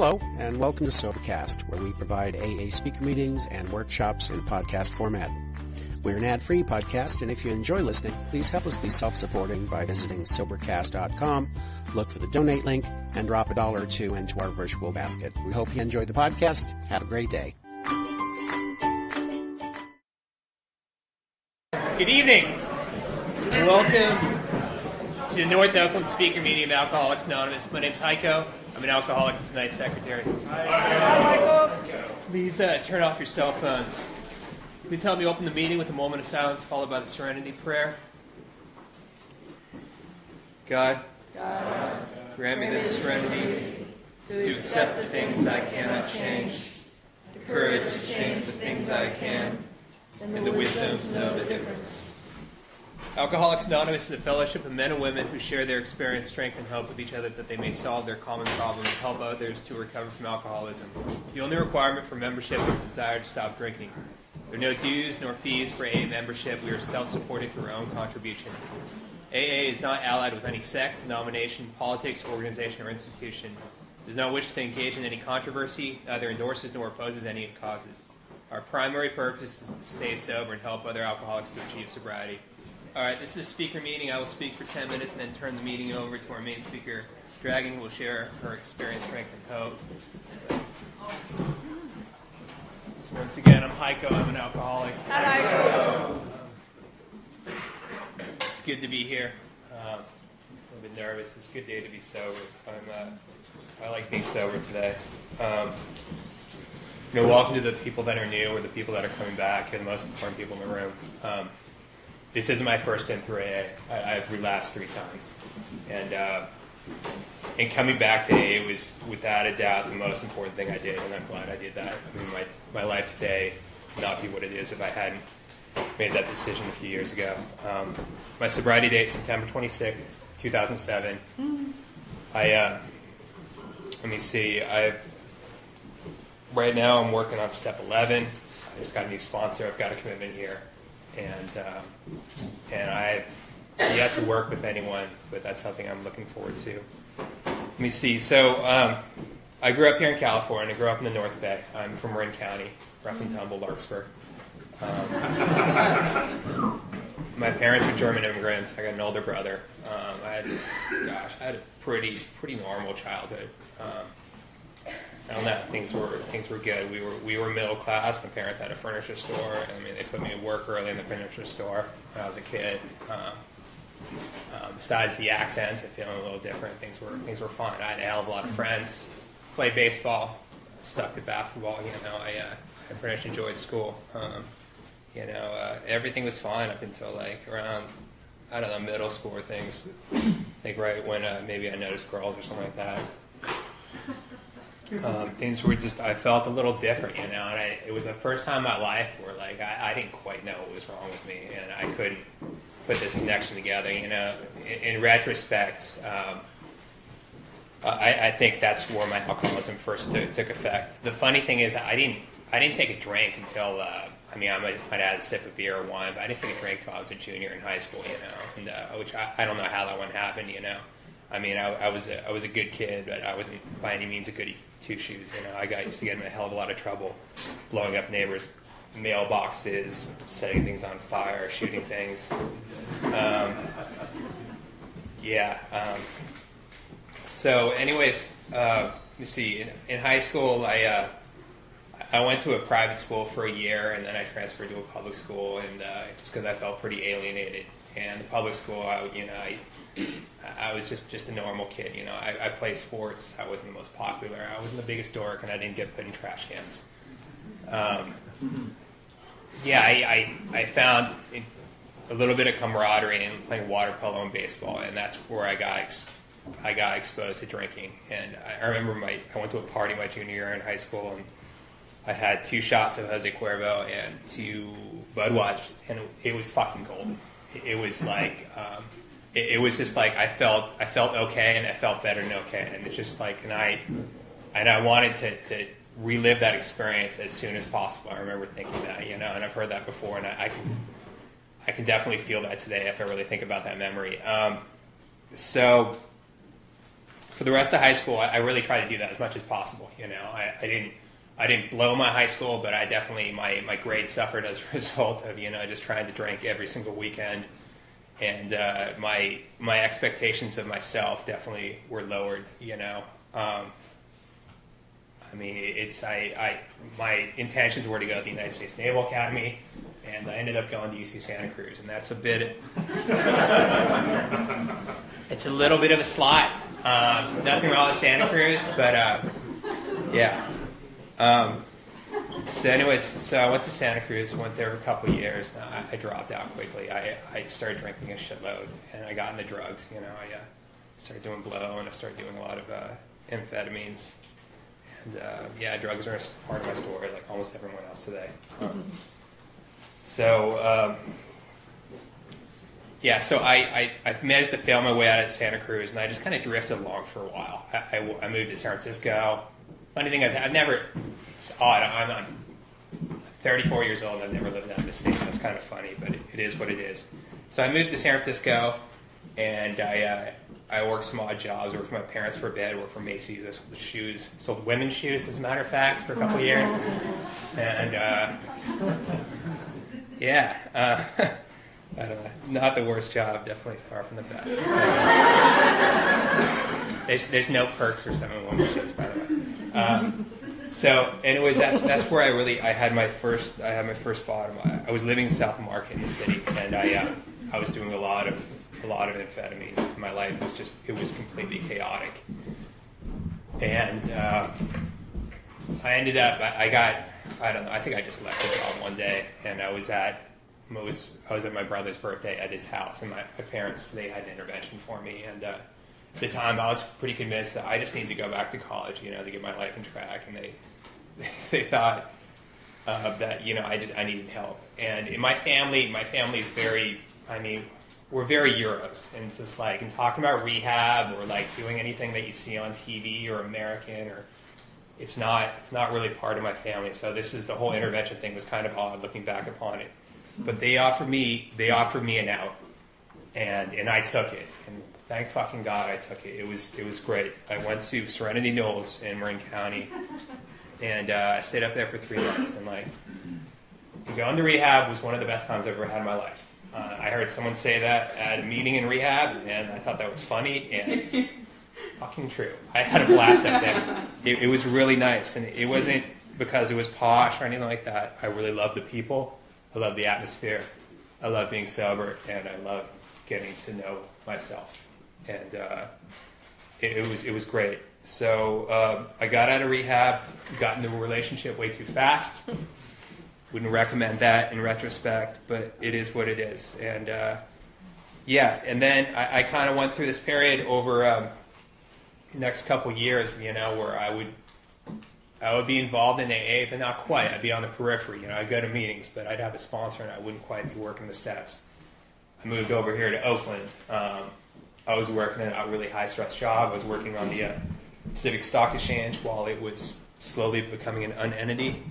Hello, and welcome to SoberCast, where we provide AA speaker meetings and workshops in podcast format. We're an ad-free podcast, and if you enjoy listening, please help us be self-supporting by visiting Sobercast.com, look for the donate link, and drop $1 or $2 into our virtual basket. We hope you enjoyed the podcast. Have a great day. Good evening. Welcome to the North Oakland speaker meeting of Alcoholics Anonymous. My name is Heiko. I'm an alcoholic and tonight's secretary. Hi, Heiko. Please turn off your cell phones. Please help me open the meeting with a moment of silence followed by the serenity prayer. God, grant me the serenity to accept the things I cannot change, the courage to change the things I can, and the wisdom to know the difference. Alcoholics Anonymous is a fellowship of men and women who share their experience, strength, and hope with each other that they may solve their common problems and help others to recover from alcoholism. The only requirement for membership is the desire to stop drinking. There are no dues nor fees for AA membership. We are self-supporting through our own contributions. AA is not allied with any sect, denomination, politics, organization, or institution. It does not wish to engage in any controversy, neither endorses nor opposes any causes. Our primary purpose is to stay sober and help other alcoholics to achieve sobriety. All right, this is a speaker meeting. I will speak for 10 minutes and then turn the meeting over to our main speaker, Dragon, who will share her experience, strength, and hope. So once again, I'm Heiko. I'm an alcoholic. Hi, Heiko. It's good to be here. I'm a bit nervous. It's a good day to be sober. I like being sober today. Welcome to the people that are new or the people that are coming back. You're the most important people in the room. This isn't my first stint through AA. I've relapsed 3 times. And coming back to AA was, without a doubt, the most important thing I did, and I'm glad I did that. I mean, my life today would not be what it is if I hadn't made that decision a few years ago. My sobriety date, September 26th, 2007. Let me see, right now I'm working on step 11. I just got a new sponsor. I've got a commitment here. And I've yet to work with anyone, but that's something I'm looking forward to. Let me see. So I grew up here in California. I grew up in the North Bay. I'm from Marin County, rough and tumble, Larkspur. My parents are German immigrants. I got an older brother. I had a pretty normal childhood. I don't know, things were good. We were middle class. My parents had a furniture store. I mean, they put me to work early in the furniture store when I was a kid. Besides the accents, I feel a little different. Things were fun. I had a hell of a lot of friends. Played baseball. Sucked at basketball. I pretty much enjoyed school. Everything was fine up until like around, I don't know, middle school or things. I think right when maybe I noticed girls or something like that. Things were just, I felt a little different, and it was the first time in my life where like I didn't quite know what was wrong with me, and I couldn't put this connection together. In retrospect, I think that's where my alcoholism first took effect. The funny thing is, I didn't take a drink until I might have had a sip of beer or wine, but I didn't take a drink until I was a junior in high school, and which I don't know how that one happened, I was a good kid, but I wasn't by any means a goody two-shoes. I used to get in a hell of a lot of trouble, blowing up neighbors' mailboxes, setting things on fire, shooting things. So, anyways, let me see. In high school, I went to a private school for a year, and then I transferred to a public school, and just because I felt pretty alienated. And the public school, I was just a normal kid, I played sports. I wasn't the most popular. I wasn't the biggest dork, and I didn't get put in trash cans. I found a little bit of camaraderie in playing water polo and baseball, and that's where I got exposed to drinking. And I remember I went to a party my junior year in high school, and I had 2 shots of Jose Cuervo and 2 Budweiser, and it was fucking golden. It was like, it was just like I felt okay, and I felt better than okay, and it's just like, and I wanted to relive that experience as soon as possible. I remember thinking that, and I've heard that before, and I can definitely feel that today if I really think about that memory. So for the rest of high school, I really tried to do that as much as possible. I didn't blow my high school, but I definitely, my grades suffered as a result of, just trying to drink every single weekend. And my expectations of myself definitely were lowered, my intentions were to go to the United States Naval Academy, and I ended up going to UC Santa Cruz, and that's it's a little bit of a slide. Nothing wrong with Santa Cruz, but yeah. So I went to Santa Cruz, went there for a couple of years. I dropped out quickly. I started drinking a shitload, and I got into drugs. I started doing blow, and I started doing a lot of amphetamines. And drugs are a part of my story, like almost everyone else today. So I managed to fail my way out of Santa Cruz, and I just kind of drifted along for a while. I moved to San Francisco. Funny thing is, it's odd, I'm 34 years old, and I've never lived out in the state. That's kind of funny, but it is what it is. So I moved to San Francisco, and I worked some odd jobs. Worked for my parents for a bit. Worked for Macy's. I sold shoes. Sold women's shoes, as a matter of fact, for a couple of years. And I don't know. Not the worst job. Definitely far from the best. There's no perks for selling women's shoes, by the way. So, anyways, that's where I had my first bottom. I was living in South Market in the city, and I was doing a lot of amphetamines. My life was completely chaotic, and I ended up I think I just left the job one day, and I was at my brother's birthday at his house, and my parents, they had an intervention for me, and at the time I was pretty convinced that I just needed to go back to college, to get my life on track, and they thought that I needed help. And in my family's very, we're very Euros, and it's just like, and talking about rehab or like doing anything that you see on TV or American, or it's not really part of my family. So the whole intervention thing was kind of odd looking back upon it. But they offered me an out, and I took it, and thank fucking God I took it. It was great. I went to Serenity Knolls in Marin County, and I stayed up there for 3 months, and going to rehab was one of the best times I've ever had in my life. I heard someone say that at a meeting in rehab, and I thought that was funny, and it's fucking true. I had a blast up there. It was really nice, and it wasn't because it was posh or anything like that. I really loved the people. I love the atmosphere. I love being sober, and I love getting to know myself. And it was great. So I got out of rehab, got into a relationship way too fast. Wouldn't recommend that in retrospect, but it is what it is. And and then I kind of went through this period over the next couple years, where I would be involved in AA, but not quite. I'd be on the periphery. I'd go to meetings, but I'd have a sponsor, and I wouldn't quite be working the steps. I moved over here to Oakland. I was working in a really high-stress job. I was working on the Pacific Stock Exchange while it was slowly becoming an unentity,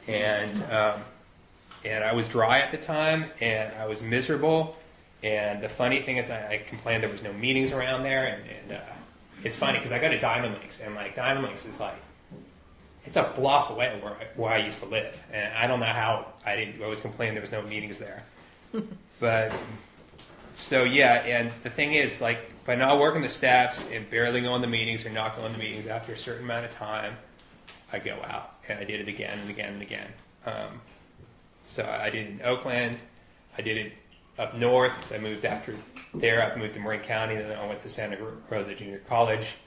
and I was dry at the time, and I was miserable. And the funny thing is, I complained there was no meetings around there, and it's funny because I go to Diamond Links, and Diamond Links is it's a block away where I used to live, and I don't know how I was complaining there was no meetings there, but. So and the thing is, by not working the steps and barely going to meetings or not going to meetings after a certain amount of time, I go out, and I did it again and again and again. So I did it in Oakland, I did it up north, because I moved after there. I moved to Marin County, and then I went to Santa Rosa Junior College.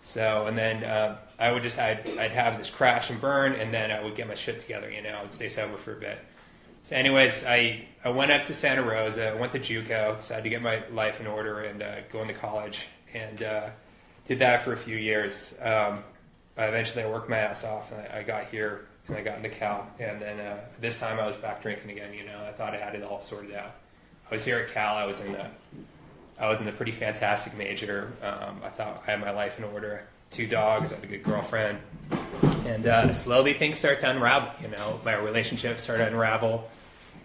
So, and then I'd have this crash and burn, and then I would get my shit together, I would stay sober for a bit. So anyways, I went up to Santa Rosa, went to JUCO, decided to get my life in order and go into college, and did that for a few years. Eventually I worked my ass off, and I got here, and I got into Cal, and then this time I was back drinking again. I thought I had it all sorted out. I was here at Cal, I was in the pretty fantastic major. I thought I had my life in order, 2 dogs, I had a good girlfriend. And slowly things start to unravel, my relationships start to unravel.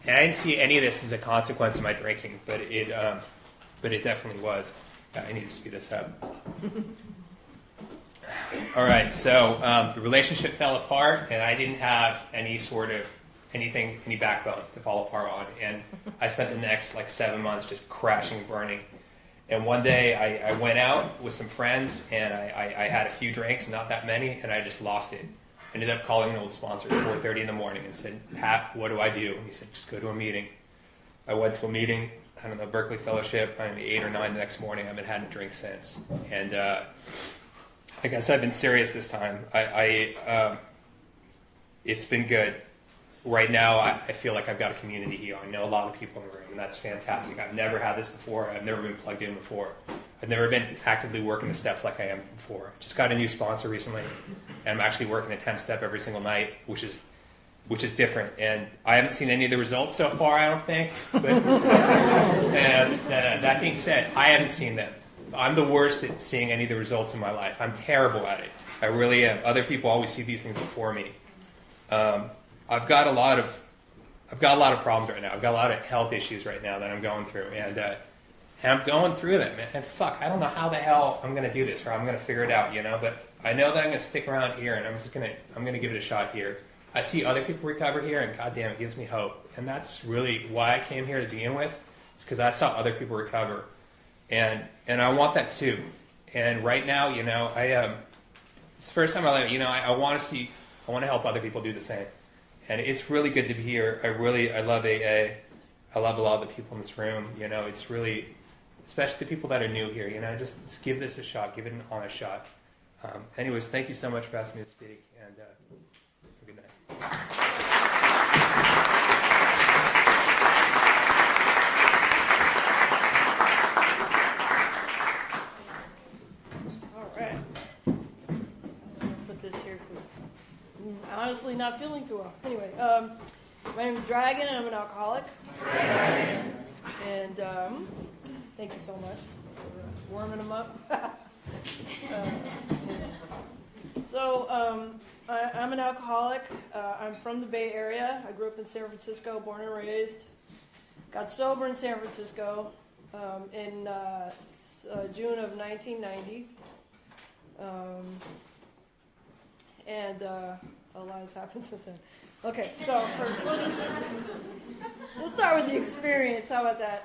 And I didn't see any of this as a consequence of my drinking, but it definitely was. I need to speed this up. All right, so the relationship fell apart, and I didn't have any backbone to fall apart on. And I spent the next 7 months just crashing and burning. And one day I went out with some friends, and I had a few drinks, not that many, and I just lost it. Ended up calling an old sponsor at 4:30 in the morning and said, "Pat, what do I do?" And he said, "Just go to a meeting." I went to a meeting, I don't know, Berkeley Fellowship. I'm 8 or 9 the next morning. I haven't had a drink since. And I guess I've been serious this time. It's been good. Right now, I feel like I've got a community here. I know a lot of people in the room, and that's fantastic. I've never had this before. I've never been plugged in before. I've never been actively working the steps like I am before. Just got a new sponsor recently, and I'm actually working a 10-step every single night, which is different. And I haven't seen any of the results so far, I don't think. But, and that being said, I haven't seen them. I'm the worst at seeing any of the results in my life. I'm terrible at it. I really am. Other people always see these things before me. I've got a lot of problems right now. I've got a lot of health issues right now that I'm going through, and I'm going through them. And fuck, I don't know how the hell I'm going to do this, or I'm going to figure it out, But I know that I'm going to stick around here, and I'm going to give it a shot here. I see other people recover here, and goddamn, it gives me hope. And that's really why I came here to begin with. It's because I saw other people recover, and I want that too. And right now, it's the first time I want to help other people do the same. And it's really good to be here. I love AA. I love a lot of the people in this room. It's really, especially the people that are new here. Just give this a shot. Give it an honest shot. Anyways, thank you so much for asking me to speak, and have a good night. All right. Put this here because I'm honestly not feeling too well. Anyway, my name is Dragon, and I'm an alcoholic. And thank you so much for warming them up. I'm an alcoholic. I'm from the Bay Area. I grew up in San Francisco, born and raised. Got sober in San Francisco in June of 1990. And a lot has happened since then. Okay, so we'll start with the experience. How about that?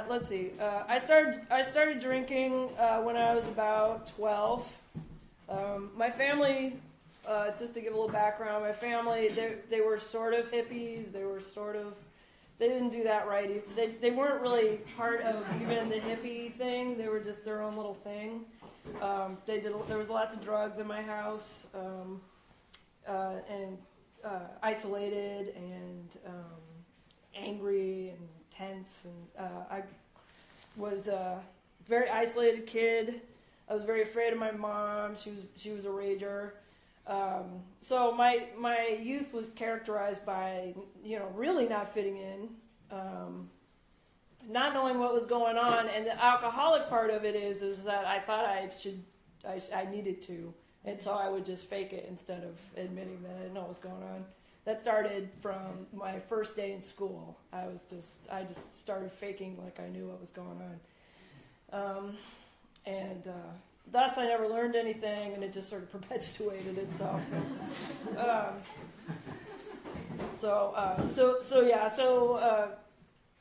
Let's see. I started drinking when I was about 12. My family, just to give a little background, my family, they were sort of hippies. They didn't do that right. They weren't really part of even the hippie thing. They were just their own little thing. There was lots of drugs in my house, and isolated and angry and tense. And I was a very isolated kid. I was very afraid of my mom. She was a rager. So my youth was characterized by really not fitting in, not knowing what was going on, and the alcoholic part of it is that I thought I needed to, and so I would just fake it instead of admitting that I didn't know what was going on. That started from my first day in school. I just started faking like I knew what was going on, and thus I never learned anything, and it just sort of perpetuated itself.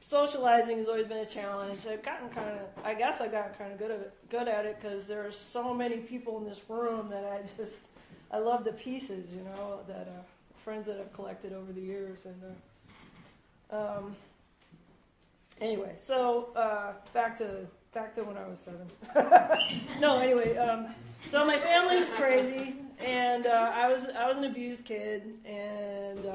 Socializing has always been a challenge. I've gotten kind of good at it because there are so many people in this room that I love the pieces, that friends that I've collected over the years. And anyway, so back to when I was 7. No, anyway, so my family was crazy, and I was an abused kid, and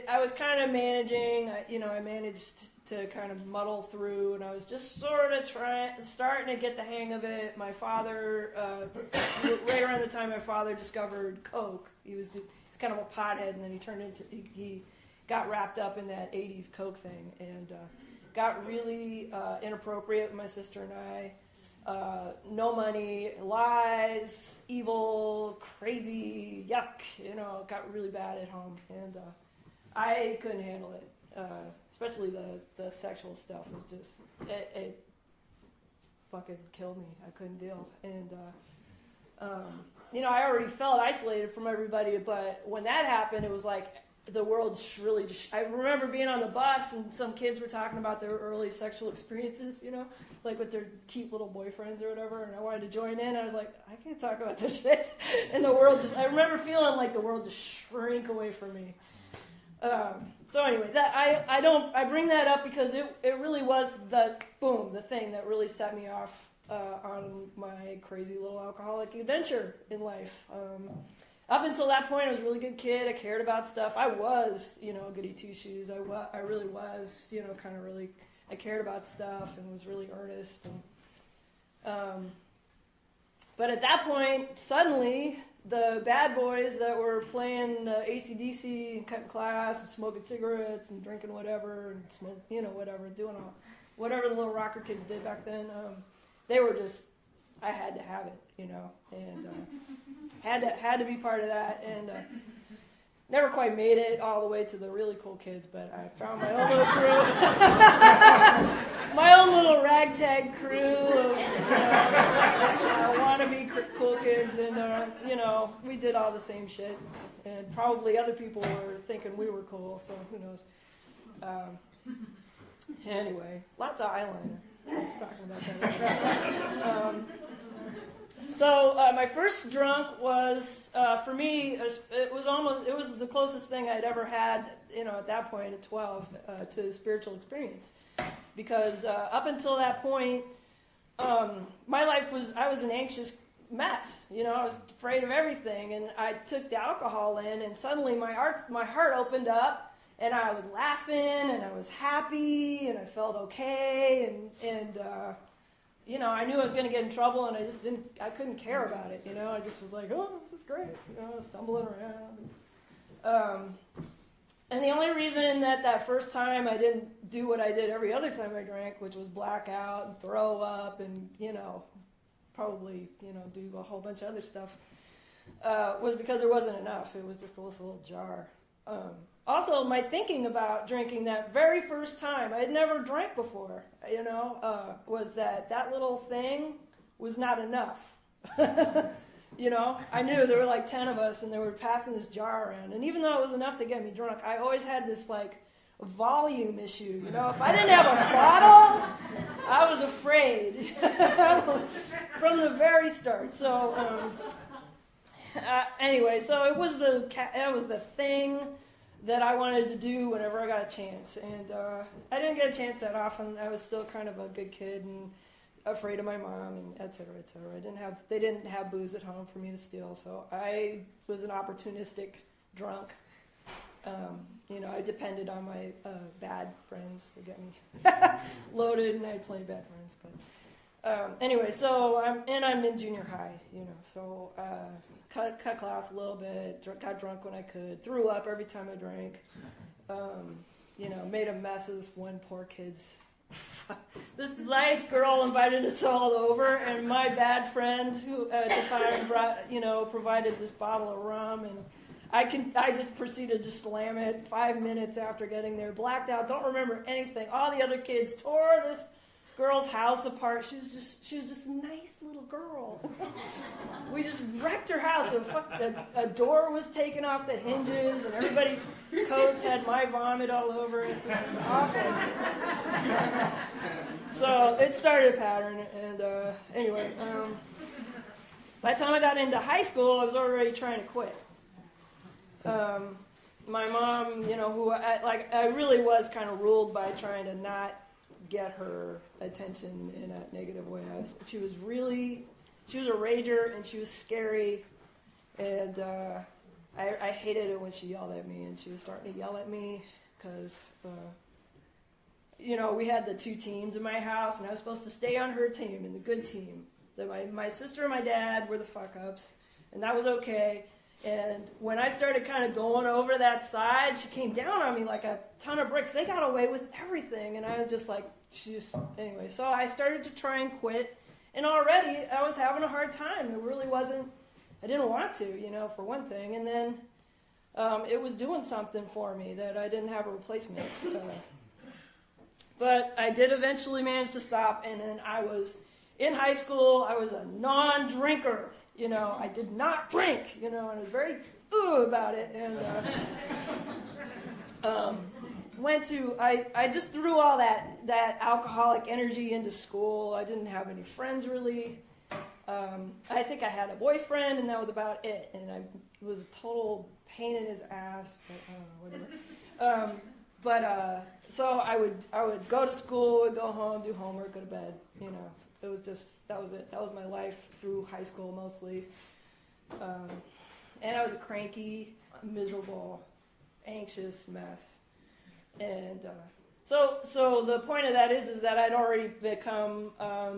I was kind of managing. I managed to kind of muddle through, and I was just sort of starting to get the hang of it. My father, right around the time my father discovered Coke, he's kind of a pothead, and then he got wrapped up in that 80s Coke thing, and got really inappropriate with my sister and I. No money, lies, evil, crazy, yuck. It got really bad at home, and I couldn't handle it. Especially the sexual stuff was just it fucking killed me. I couldn't deal. And, I already felt isolated from everybody, but when that happened, it was like the world really I remember being on the bus and some kids were talking about their early sexual experiences, like with their cute little boyfriends or whatever, and I wanted to join in. I was like, I can't talk about this shit. And the world I remember feeling like the world just shrank away from me. So anyway, that I bring that up because it really was the thing that really set me off on my crazy little alcoholic adventure in life. Up until that point, I was a really good kid. I cared about stuff. I was, goody two-shoes. I really was, I cared about stuff and was really earnest. And, but at that point, suddenly, the bad boys that were playing AC/DC and cutting class and smoking cigarettes and drinking whatever and whatever, doing whatever the little rocker kids did back then, they were just, I had to have it, and had to be part of that, and never quite made it all the way to the really cool kids, but I found my own little crew, my own little ragtag crew of wannabe cool kids, and we did all the same shit, and probably other people were thinking we were cool, so who knows. Anyway, lots of eyeliner. I was talking about that. So my first drunk was, for me, it was the closest thing I'd ever had, at that point at 12, to spiritual experience. Because up until that point, my life I was an anxious mess. I was afraid of everything. And I took the alcohol in, and suddenly my heart opened up, and I was laughing, and I was happy, and I felt okay, and I knew I was going to get in trouble, and I couldn't care about it, I just was like, oh, this is great, stumbling around. And the only reason that first time I didn't do what I did every other time I drank, which was black out and throw up and, probably, do a whole bunch of other stuff, was because there wasn't enough. It was just a little jar. Also, my thinking about drinking that very first time, I had never drank before, was that little thing was not enough. I knew there were like 10 of us and they were passing this jar around. And even though it was enough to get me drunk, I always had this like volume issue. If I didn't have a bottle, I was afraid from the very start. So anyway, so it was the thing that I wanted to do whenever I got a chance. And I didn't get a chance that often. I was still kind of a good kid and afraid of my mom and et cetera, et cetera. They didn't have booze at home for me to steal, so I was an opportunistic drunk. I depended on my bad friends to get me loaded, and I played bad friends. But anyway, so I'm in junior high, so cut class a little bit, got drunk when I could, threw up every time I drank, made a mess of this one poor kid's. This nice girl invited us all over, and my bad friend who at the time provided this bottle of rum, and I just proceeded to slam it 5 minutes after getting there, blacked out, don't remember anything. All the other kids tore this girl's house apart. She was just a nice little girl. We just wrecked her house. A door was taken off the hinges, and everybody's coats had my vomit all over it. It was just awful. So it started a pattern, and anyway, by the time I got into high school, I was already trying to quit. My mom, who I really was kind of ruled by trying to not get her attention in a negative way. She was a rager, and she was scary, and I hated it when she yelled at me, and she was starting to yell at me because, we had the two teams in my house, and I was supposed to stay on her team, in the good team. My sister and my dad were the fuck-ups, and that was okay. And when I started kind of going over that side, she came down on me like a ton of bricks. They got away with everything, and I was just like, anyway. So I started to try and quit, and already I was having a hard time. It really wasn't, I didn't want to, for one thing. And then it was doing something for me that I didn't have a replacement. But I did eventually manage to stop, and then I was in high school, I was a non-drinker. I did not drink, and I was very about it. And I just threw all that alcoholic energy into school. I didn't have any friends really. I think I had a boyfriend, and that was about it. And I was a total pain in his ass. Whatever. So I would go to school, would go home, do homework, go to bed. It was just that was it. That was my life through high school mostly. And I was a cranky, miserable, anxious mess. And so the point of that is that I'd already become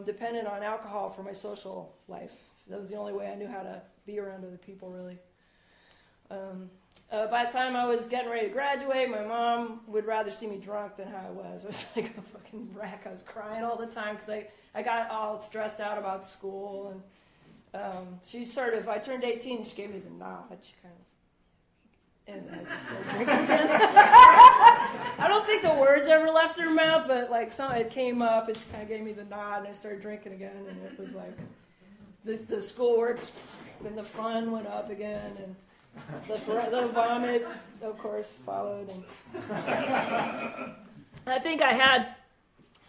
dependent on alcohol for my social life. That was the only way I knew how to be around other people, really. By the time I was getting ready to graduate, my mom would rather see me drunk than how I was. I was like a fucking wreck. I was crying all the time because I got all stressed out about school. And I turned 18, she gave me the nod. She kind of, and I just started drinking again. I don't think the words ever left her mouth, but it came up and she kind of gave me the nod, and I started drinking again. And it was like the schoolwork and the fun went up again, and the vomit, of course, followed. And I think I had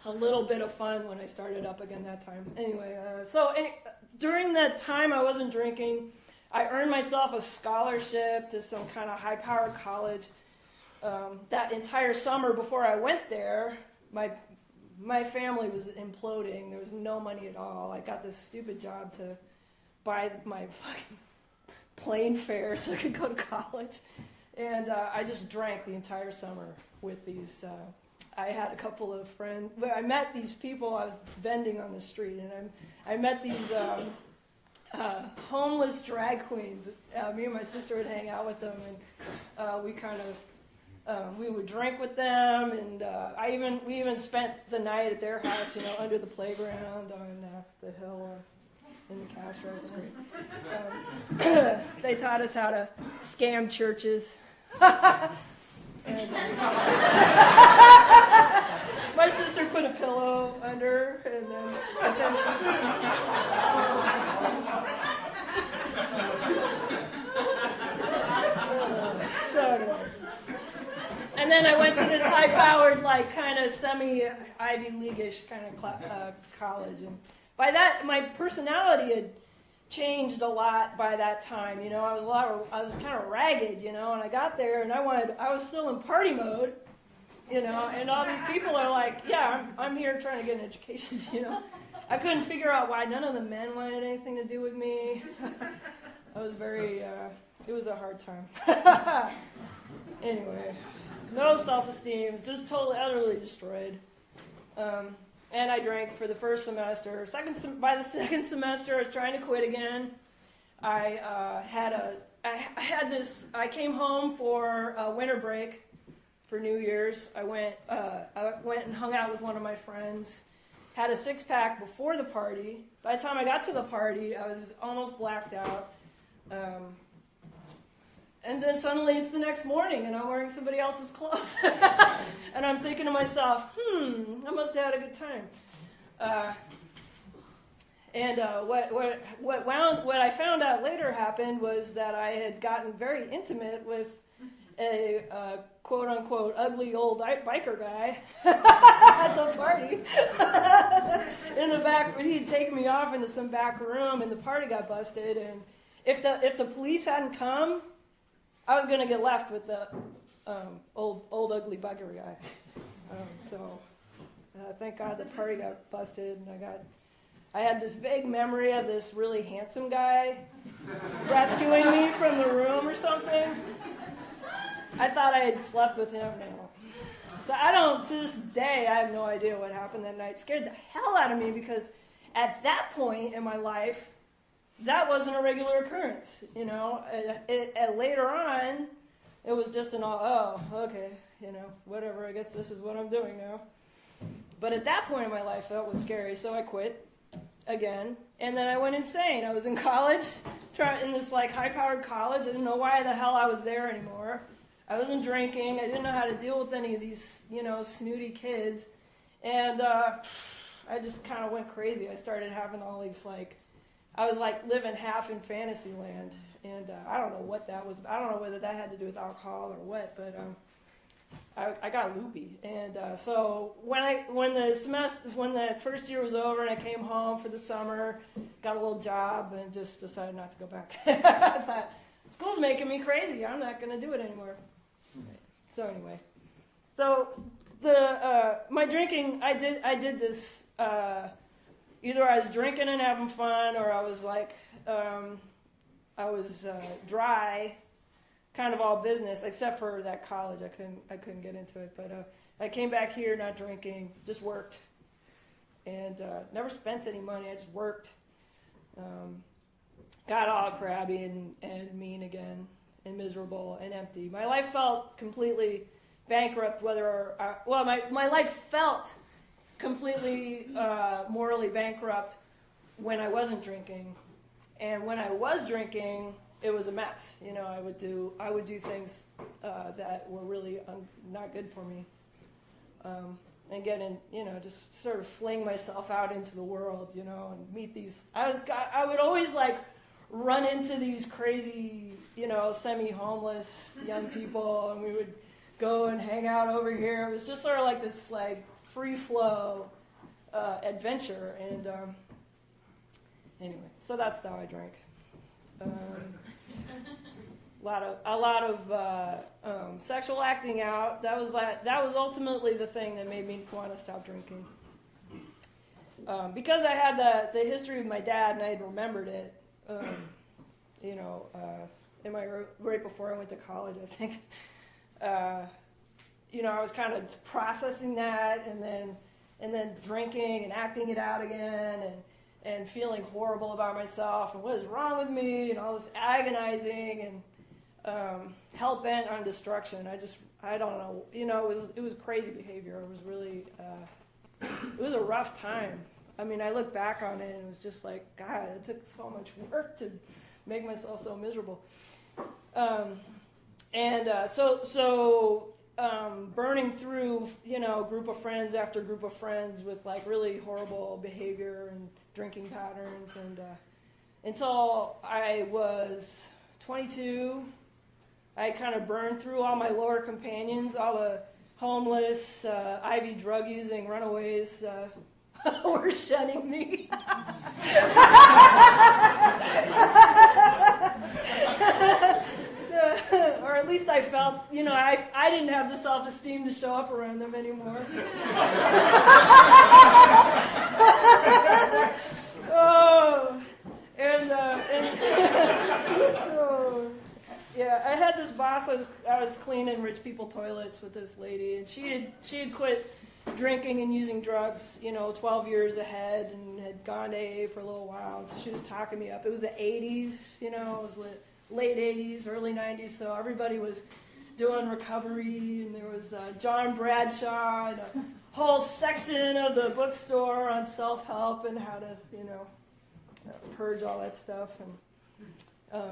a little bit of fun when I started up again that time. Anyway, during that time I wasn't drinking, I earned myself a scholarship to some kind of high-powered college. That entire summer before I went there, my family was imploding. There was no money at all. I got this stupid job to buy my fucking plane fare so I could go to college. And I just drank the entire summer with these. I had a couple of friends. I met these people. I was vending on the street, and I met these homeless drag queens. Me and my sister would hang out with them, and we kind of we would drink with them, and we even spent the night at their house, under the playground on the hill in the Castro. It was great. They taught us how to scam churches. And, my sister put a pillow under, and then and then I went to this high-powered, kind of semi-Ivy League-ish kind of college, and by that, my personality had changed a lot by that time. I was kind of ragged, and I got there and I was still in party mode, and all these people are like, yeah, I'm here trying to get an education, I couldn't figure out why none of the men wanted anything to do with me. I was it was a hard time. Anyway, no self-esteem, just totally, utterly destroyed. And I drank for the first semester. By the second semester, I was trying to quit again. I came home for a winter break for New Year's. I went and hung out with one of my friends. Had a six-pack before the party. By the time I got to the party, I was almost blacked out. And then suddenly it's the next morning, and I'm wearing somebody else's clothes. And I'm thinking to myself, I must have had a good time. What I found out later happened was that I had gotten very intimate with a quote-unquote ugly old biker guy at the party. In the back, he'd taken me off into some back room, and the party got busted. And if the police hadn't come, I was going to get left with the old ugly biker guy. Thank God the party got busted, and I had this vague memory of this really handsome guy rescuing me from the room or something. I thought I had slept with him now. So to this day, I have no idea what happened that night. It scared the hell out of me because at that point in my life, that wasn't a regular occurrence, later on, it was just okay, whatever, I guess this is what I'm doing now. But at that point in my life, that was scary, so I quit again, and then I went insane. I was in college, in this high-powered college. I didn't know why the hell I was there anymore. I wasn't drinking. I didn't know how to deal with any of these, snooty kids, and I just kind of went crazy. I started having all these, like, I was like living half in fantasy land, and I don't know what that was. I don't know whether that had to do with alcohol or what, but I got loopy. And so when the first year was over and I came home for the summer, got a little job and just decided not to go back. I thought, school's making me crazy. I'm not going to do it anymore. So anyway, my drinking, I did this. Either I was drinking and having fun, or I was like, dry, kind of all business, except for that college. I couldn't get into it, but I came back here not drinking, just worked, and never spent any money. I just worked. Got all crabby and mean again, and miserable and empty. My life felt completely bankrupt. My life felt completely morally bankrupt when I wasn't drinking, and when I was drinking, it was a mess. You know, I would do things that were really not good for me, and get in, you know, just sort of fling myself out into the world, you know, and meet these. I would always like run into these crazy, you know, semi-homeless young people, and we would go and hang out over here. It was just sort of like this like free flow adventure, and anyway, so that's how I drank. A lot of sexual acting out. That was ultimately the thing that made me want to stop drinking. Because I had the history of my dad and I had remembered it. You know, right before I went to college, I think. You know, I was kind of processing that, and then drinking and acting it out again, and feeling horrible about myself and what is wrong with me, and all this agonizing and hell bent on destruction. I don't know. You know, it was crazy behavior. It was really it was a rough time. I mean, I look back on it and it was just like, God, it took so much work to make myself so miserable. Burning through, you know, group of friends after group of friends with like really horrible behavior and drinking patterns, and until I was 22, I kind of burned through all my lower companions, all the homeless, IV drug using runaways were shunning me. Or at least I felt, you know, I didn't have the self-esteem to show up around them anymore. Yeah, I had this boss. I was cleaning rich people toilets with this lady, and she had quit drinking and using drugs, you know, 12 years ahead, and had gone to AA for a little while. So she was talking me up. It was the 80s, you know, it was the late 80s, early 90s, so everybody was doing recovery, and there was John Bradshaw and a whole section of the bookstore on self-help and how to, you know, purge all that stuff. And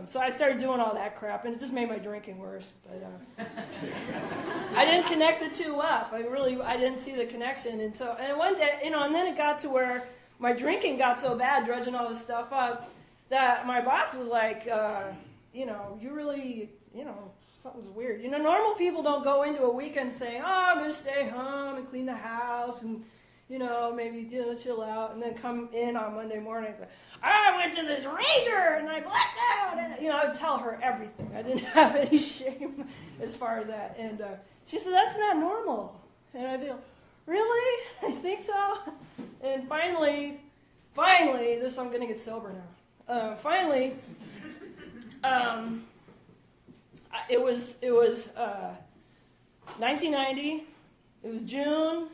so I started doing all that crap, and it just made my drinking worse. But I didn't connect the two up. I didn't see the connection. And one day, you know, and then it got to where my drinking got so bad, dredging all this stuff up, that my boss was like, you know, you really, you know, something's weird. You know, normal people don't go into a weekend saying, oh, I'm going to stay home and clean the house and, you know, maybe, you know, chill out, and then come in on Monday morning and say, I went to this rager and I blacked out. And, you know, I would tell her everything. I didn't have any shame as far as that. And she said, that's not normal. And I'd be like, really? I think so? And finally, I'm going to get sober now. It was 1990. It was June.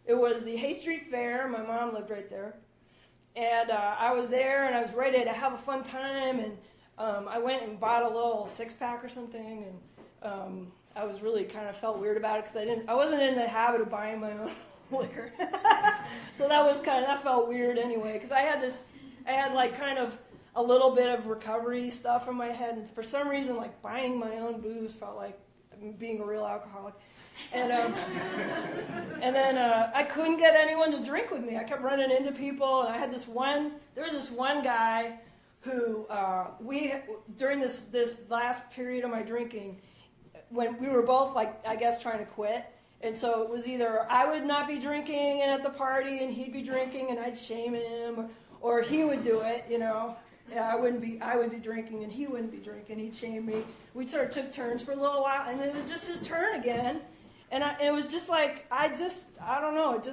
It was the Hay Street Fair. My mom lived right there. And I was there, and I was ready to have a fun time. And I went and bought a little six-pack or something. And I was really kind of felt weird about it because I wasn't in the habit of buying my own liquor. So that felt weird anyway, because I had like kind of a little bit of recovery stuff in my head, and for some reason, like buying my own booze felt like being a real alcoholic. And then I couldn't get anyone to drink with me. I kept running into people, and there was this one guy who during this last period of my drinking, when we were both, like, I guess, trying to quit. And so it was either I would not be drinking and at the party and he'd be drinking and I'd shame him, or he would do it, you know. Yeah, I would be drinking and he wouldn't be drinking. He'd shame me. We sort of took turns for a little while, and it was just his turn again. And it was just like, I don't know, it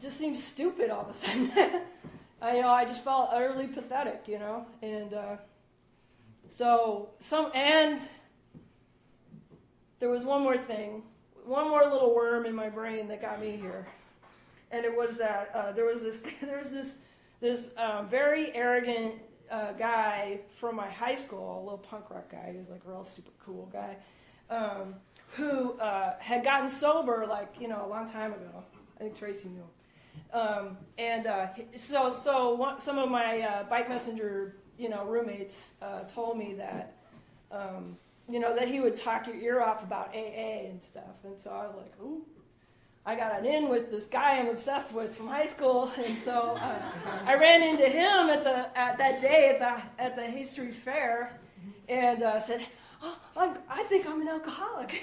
just seemed stupid all of a sudden. I just felt utterly pathetic, you know. And and there was one more thing, one more little worm in my brain that got me here. And it was that there was this very arrogant guy from my high school, a little punk rock guy. He was like a real super cool guy, who had gotten sober, like, you know, a long time ago. I think Tracy knew him. So some of my bike messenger, you know, roommates told me that, you know, that he would talk your ear off about AA and stuff. And so I was like, ooh. I got an in with this guy I'm obsessed with from high school, and so I ran into him at that day at the Hay Street Fair, and said, "Oh, I think I'm an alcoholic."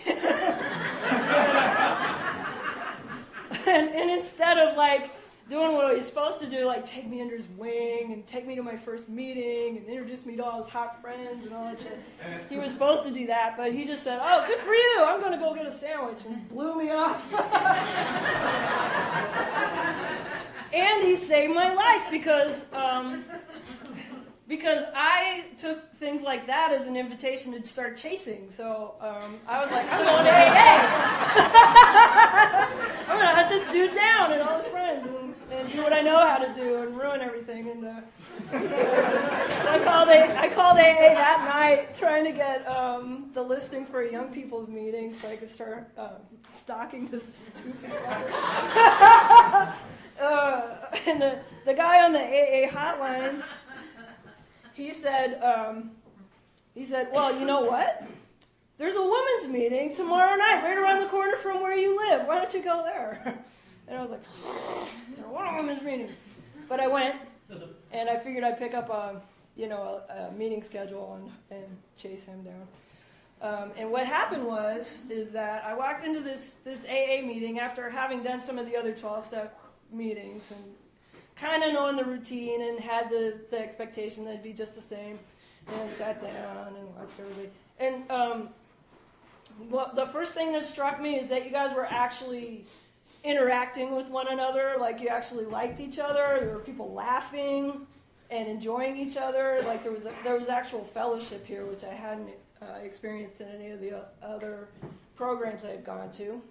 and instead of like doing what he's supposed to do, like take me under his wing and take me to my first meeting and introduce me to all his hot friends and all that shit. He was supposed to do that, but he just said, "Oh, good for you, I'm going to go get a sandwich," and blew me off. And he saved my life because I took things like that as an invitation to start chasing. So I was like, I'm going to AA. I'm going to hunt this dude down and all his friends and do what I know how to do and ruin everything. And so I called AA that night, trying to get the listing for a young people's meeting so I could start stalking this stupid guy. And the guy on the AA hotline, he said, "Well, you know what? There's a women's meeting tomorrow night right around the corner from where you live. Why don't you go there?" And I was like, "I want a women's meeting." But I went, and I figured I'd pick up a meeting schedule and chase him down. And what happened is that I walked into this AA meeting after having done some of the other 12-step meetings and kind of knowing the routine and had the expectation that it'd be just the same, and sat down and watched everybody. And the first thing that struck me is that you guys were actually interacting with one another, like you actually liked each other. There were people laughing and enjoying each other. Like there was actual fellowship here, which I hadn't experienced in any of the other programs I had gone to.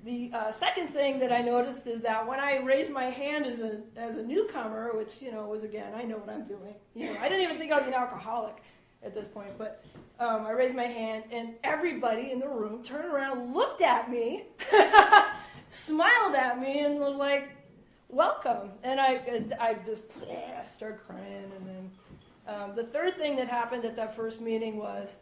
The second thing that I noticed is that when I raised my hand as a newcomer, which, you know, was, again, I know what I'm doing. You know, I didn't even think I was an alcoholic at this point, but I raised my hand, and everybody in the room turned around, looked at me, smiled at me, and was like, "Welcome." And I just started crying. And then the third thing that happened at that first meeting was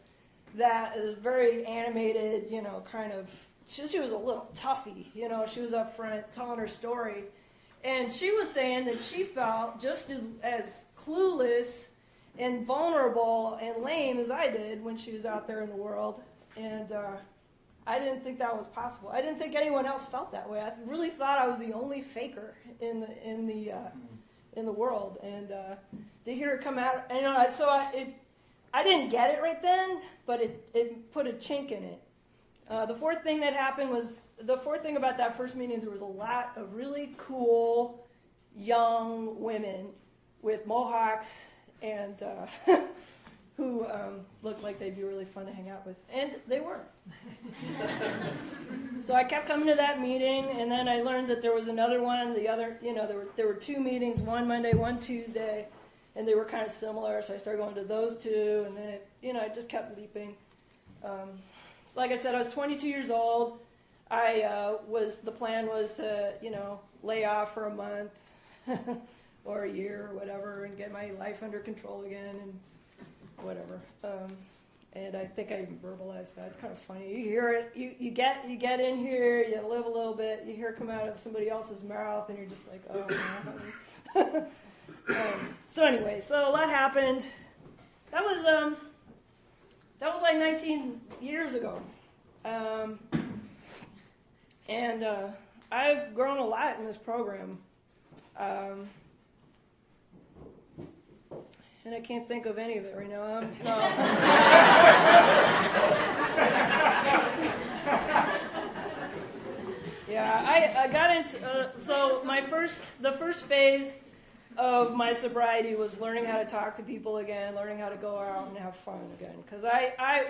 that it was very animated, you know, kind of. She was a little toughie, you know. She was up front telling her story. And she was saying that she felt just as clueless and vulnerable and lame as I did when she was out there in the world. And I didn't think that was possible. I didn't think anyone else felt that way. I really thought I was the only faker in the world. And to hear her come out, you know, I didn't get it right then, but it put a chink in it. The fourth thing about that first meeting is there was a lot of really cool young women with mohawks and who looked like they'd be really fun to hang out with, and they were. So I kept coming to that meeting, and then I learned that there was another one. There were two meetings, one Monday, one Tuesday, and they were kind of similar. So I started going to those two, and then it just kept leaping. Like I said, I was 22 years old. The plan was to, lay off for a month or a year or whatever and get my life under control again and whatever. And I think I even verbalized that. It's kind of funny. You hear it. You get in here. You live a little bit. You hear it come out of somebody else's mouth, and you're just like, oh no. So anyway, so a lot happened. That was like 19 years ago, and I've grown a lot in this program. And I can't think of any of it right now. No. Yeah, I got into so the first phase of my sobriety was learning how to talk to people again, learning how to go out and have fun again. Because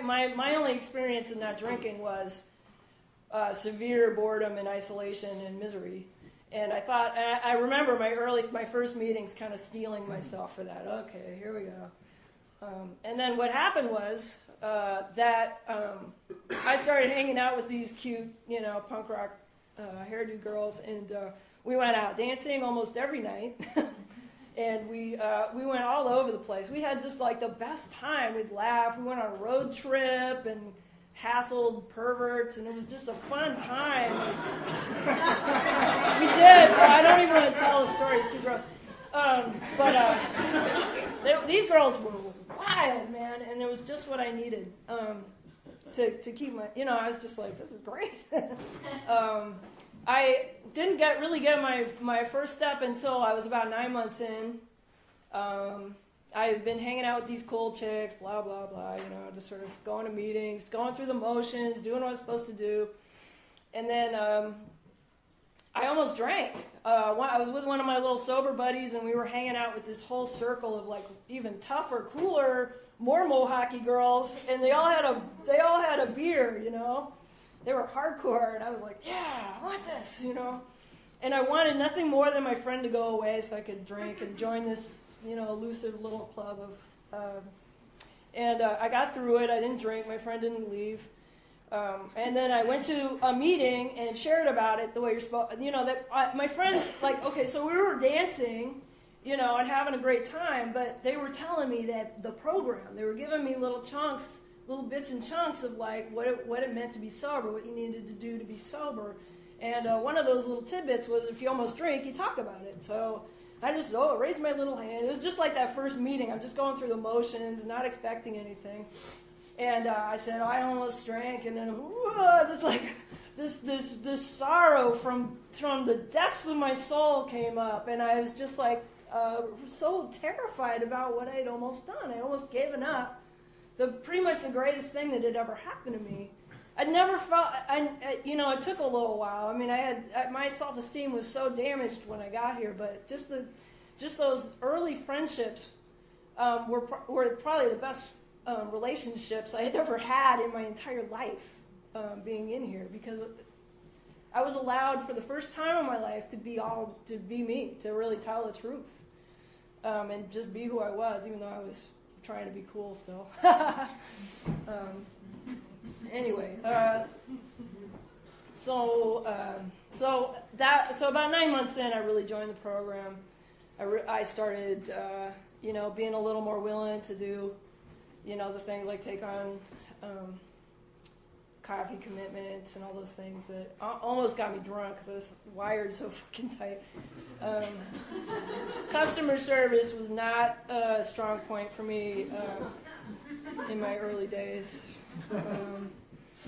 my only experience in not drinking was severe boredom and isolation and misery. And I thought, I remember my first meetings kind of steeling myself for that. Okay, here we go. And then what happened was that I started hanging out with these cute, punk rock hairdo girls, and we went out dancing almost every night. And we went all over the place. We had just like the best time. We'd laugh. We went on a road trip and hassled perverts, and it was just a fun time. We did. I don't even want to tell the story. It's too gross. These girls were wild, man, and it was just what I needed to keep my. I was just like, this is great. I didn't really get my first step until I was about 9 months in. I had been hanging out with these cool chicks, blah, blah, blah, just sort of going to meetings, going through the motions, doing what I was supposed to do. And then I almost drank. I was with one of my little sober buddies, and we were hanging out with this whole circle of, like, even tougher, cooler, more Mohawky girls, and they all had a beer, They were hardcore, and I was like, yeah, I want this, And I wanted nothing more than my friend to go away so I could drink and join this elusive little club of, and I got through it. I didn't drink. My friend didn't leave. And then I went to a meeting and shared about it the way you're supposed, my friends, so we were dancing, and having a great time, but they were telling me that the program, they were giving me little bits and chunks of like what it meant to be sober, what you needed to do to be sober. And one of those little tidbits was if you almost drink, you talk about it. So I just raised my little hand. It was just like that first meeting. I'm just going through the motions, not expecting anything. And I said, I almost drank, and then this sorrow from the depths of my soul came up, and I was just like so terrified about what I'd almost done. I almost given up. Pretty much the greatest thing that had ever happened to me. I'd never felt, it took a little while. I mean, my self-esteem was so damaged when I got here, but just those early friendships were probably the best relationships I had ever had in my entire life being in here, because I was allowed for the first time in my life to be me, to really tell the truth, and just be who I was, even though I was trying to be cool still. Anyway, so about 9 months in, I really joined the program. I started, being a little more willing to do, the things like take on coffee commitments and all those things that almost got me drunk because I was wired so fucking tight. Customer service was not a strong point for me in my early days.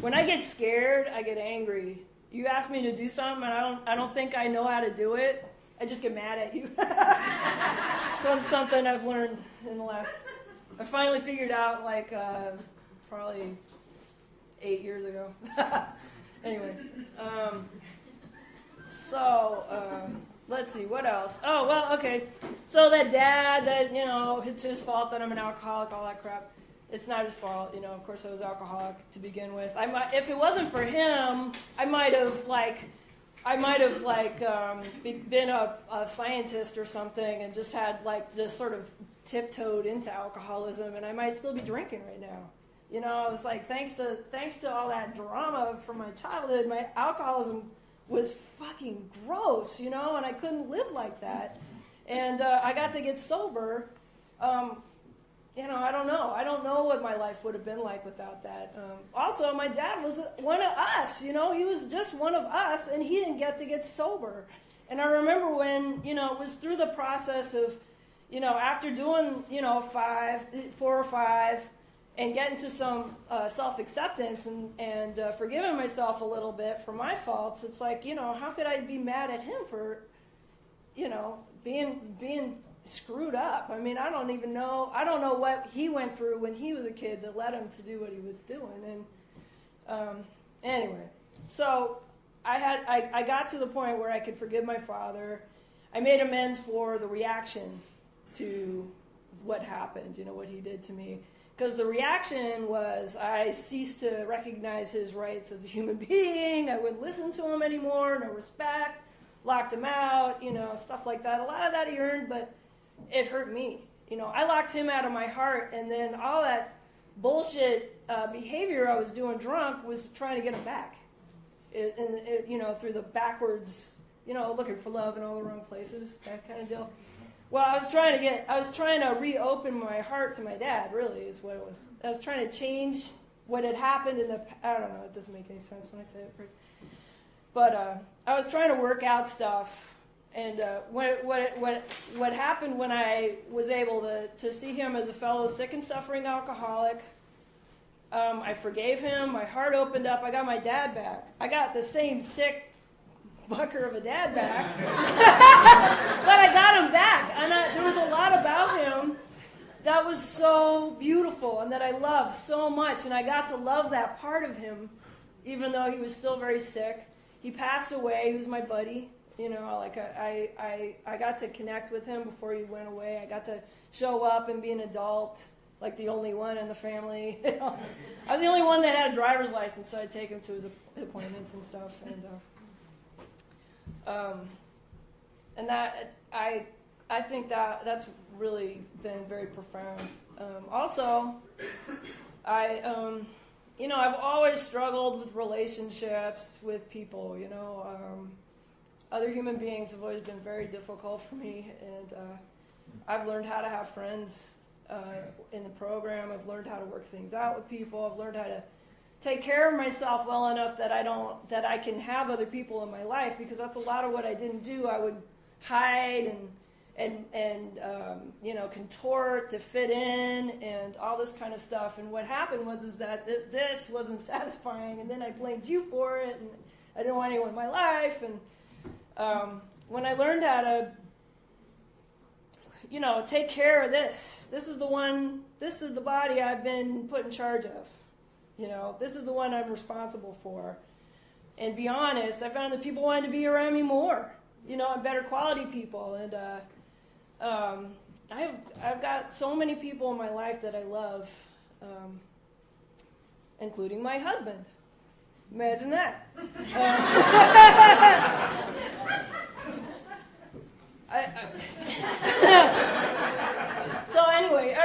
When I get scared, I get angry. You ask me to do something, and I don't think I know how to do it. I just get mad at you. So it's something I've learned in the last. I finally figured out probably 8 years ago. Anyway, let's see, what else? Oh, well, okay. So that dad, it's his fault that I'm an alcoholic, all that crap. It's not his fault, of course I was alcoholic to begin with. If it wasn't for him, I might have been a scientist or something and just had just sort of tiptoed into alcoholism, and I might still be drinking right now. I was like, thanks to all that drama from my childhood, my alcoholism was fucking gross, and I couldn't live like that. And I got to get sober I don't know. I don't know what my life would have been like without that. Also, my dad was one of us. He was just one of us, and he didn't get sober. And I remember when, it was through the process of, after doing, 4 or 5, and getting to some self-acceptance and forgiving myself a little bit for my faults, it's like, how could I be mad at him for, being screwed up? I mean, I don't know what he went through when he was a kid that led him to do what he was doing. And anyway, so I got to the point where I could forgive my father. I made amends for the reaction to what happened, what he did to me. Because the reaction was I ceased to recognize his rights as a human being. I wouldn't listen to him anymore, no respect, locked him out, stuff like that. A lot of that he earned, but it hurt me. I locked him out of my heart, and then all that bullshit behavior I was doing drunk was trying to get him back. Through the backwards, looking for love in all the wrong places, that kind of deal. Well, I was trying to reopen my heart to my dad, really, is what it was. I was trying to change what had happened I don't know, it doesn't make any sense when I say it. But I was trying to work out stuff. And what happened when I was able to see him as a fellow sick and suffering alcoholic, I forgave him, my heart opened up, I got my dad back. I got the same sick fucker of a dad back, but I got him back. And there was a lot about him that was so beautiful and that I loved so much. And I got to love that part of him, even though he was still very sick. He passed away, he was my buddy. I got to connect with him before he went away. I got to show up and be an adult, like the only one in the family. I was the only one that had a driver's license, so I'd take him to his appointments and stuff. And that I think that's really been very profound. Also, I've always struggled with relationships with people. Other human beings have always been very difficult for me, and I've learned how to have friends in the program. I've learned how to work things out with people. I've learned how to take care of myself well enough that I can have other people in my life, because that's a lot of what I didn't do. I would hide and contort to fit in and all this kind of stuff. And what happened was that this wasn't satisfying, and then I blamed you for it, and I didn't want anyone in my life. And when I learned how to, take care of this is the body I've been put in charge of. This is the one I'm responsible for. And be honest, I found that people wanted to be around me more, and better quality people. And I've got so many people in my life that I love, including my husband. Imagine that. So anyway,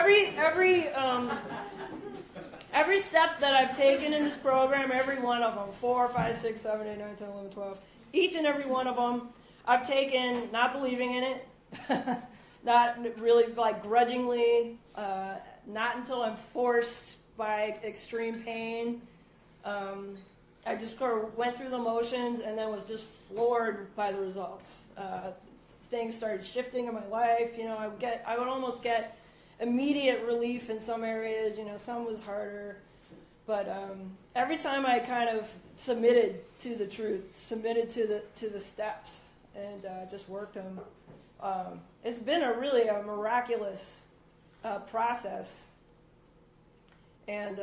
every step that I've taken in this program, every one of them, 4, 5, 6, 7, 8, 9, 10, 11, 12, each and every one of them, I've taken not believing in it, not really grudgingly, not until I'm forced by extreme pain. I just sort of went through the motions and then was just floored by the results. Things started shifting in my life. I would almost get immediate relief in some areas. Some was harder. But every time I kind of submitted to the truth, submitted to the steps, and just worked them, it's been a miraculous process. And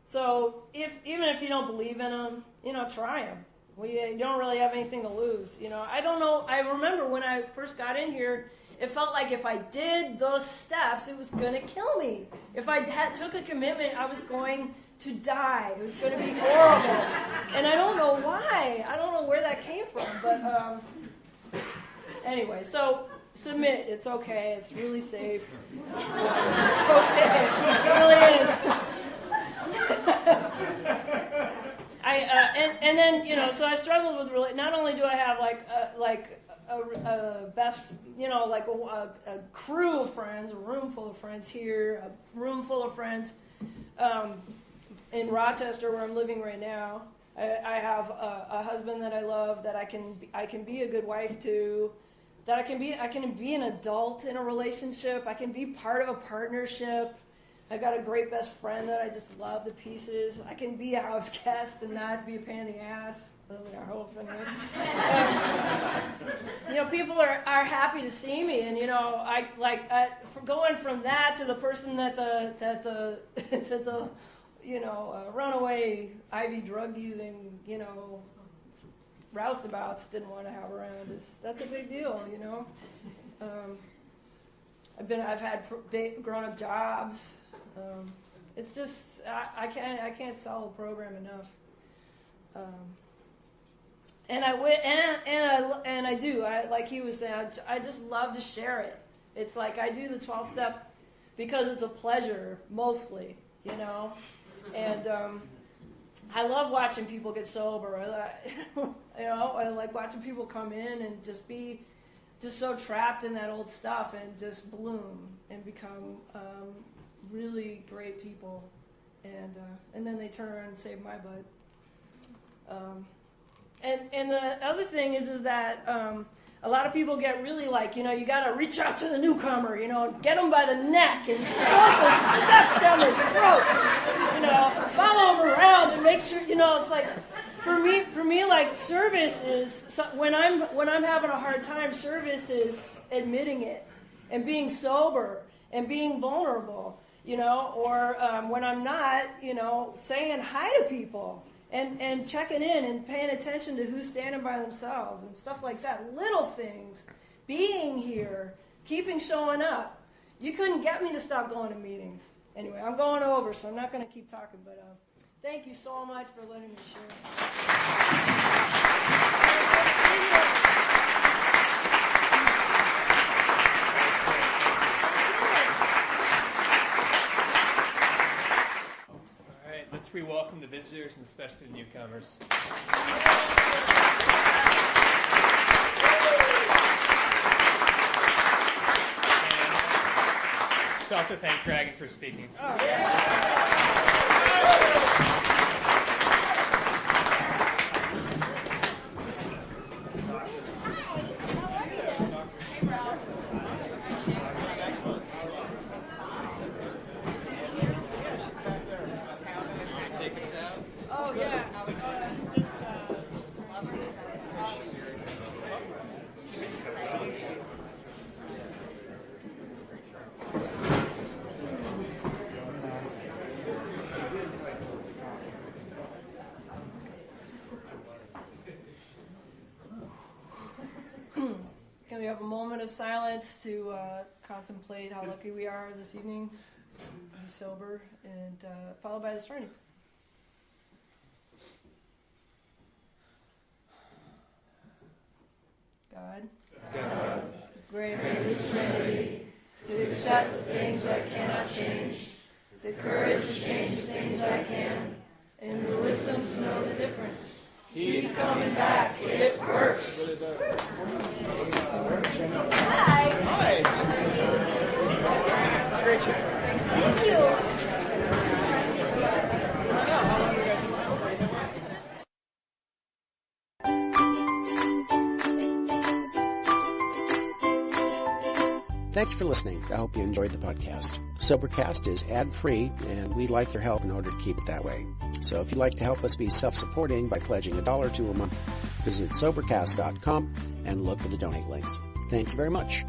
so even if you don't believe in them, try them. You don't really have anything to lose. I don't know. I remember when I first got in here, it felt like if I did those steps, it was going to kill me. If I took a commitment, I was going to die. It was going to be horrible. And I don't know why. I don't know where that came from. But anyway, so submit. It's okay. It's really safe. It's okay. It really is. and then, you know, so I struggled with not only do I have a best, you know, like a crew of friends, a room full of friends here, a room full of friends in Rochester where I'm living right now. I have a husband that I love, that I can be a good wife to, that I can be an adult in a relationship. I can be part of a partnership. I've got a great best friend that I just love to pieces. I can be a house guest and not be a pain in the ass. I hope. You know, people are happy to see me, and you know, going from that to the person that the you know, runaway IV drug using, you know, roustabouts didn't want to have around. That's a big deal, you know. I've had grown up jobs. It's just I can't sell the program enough. And I do. Like he was saying, I just love to share it. It's like I do the 12-step because it's a pleasure mostly, you know. And I love watching people get sober. You know, I like watching people come in and just be just so trapped in that old stuff and just bloom and become really great people. And then they turn around and save my butt. And the other thing is that a lot of people get really like, you know, you got to reach out to the newcomer, you know, get them by the neck and throw the steps down their throat, you know, follow them around and make sure, you know, it's like, for me, like service is, when I'm having a hard time, service is admitting it and being sober and being vulnerable, you know, or when I'm not, you know, saying hi to people. And checking in and paying attention to who's standing by themselves and stuff like that. Little things. Being here. Keeping showing up. You couldn't get me to stop going to meetings. Anyway, I'm going over, so I'm not going to keep talking. But thank you so much for letting me share. Let's re-welcome the visitors and especially the newcomers. And let's also thank Dragon for speaking. Oh, yeah. Can we have a moment of silence to contemplate how lucky we are this evening to be sober, and followed by the serenity. God, grant me the serenity to accept the things I cannot change, the courage to change the things I can, and the wisdom to know the difference. Keep coming back, it works. Hi. Hi. Great show. Thank you. How long are you guys in town? Thanks for listening. I hope you enjoyed the podcast. Sobercast is ad-free, and we'd like your help in order to keep it that way. So if you'd like to help us be self-supporting by pledging $1 or $2 a month, visit Sobercast.com and look for the donate links. Thank you very much.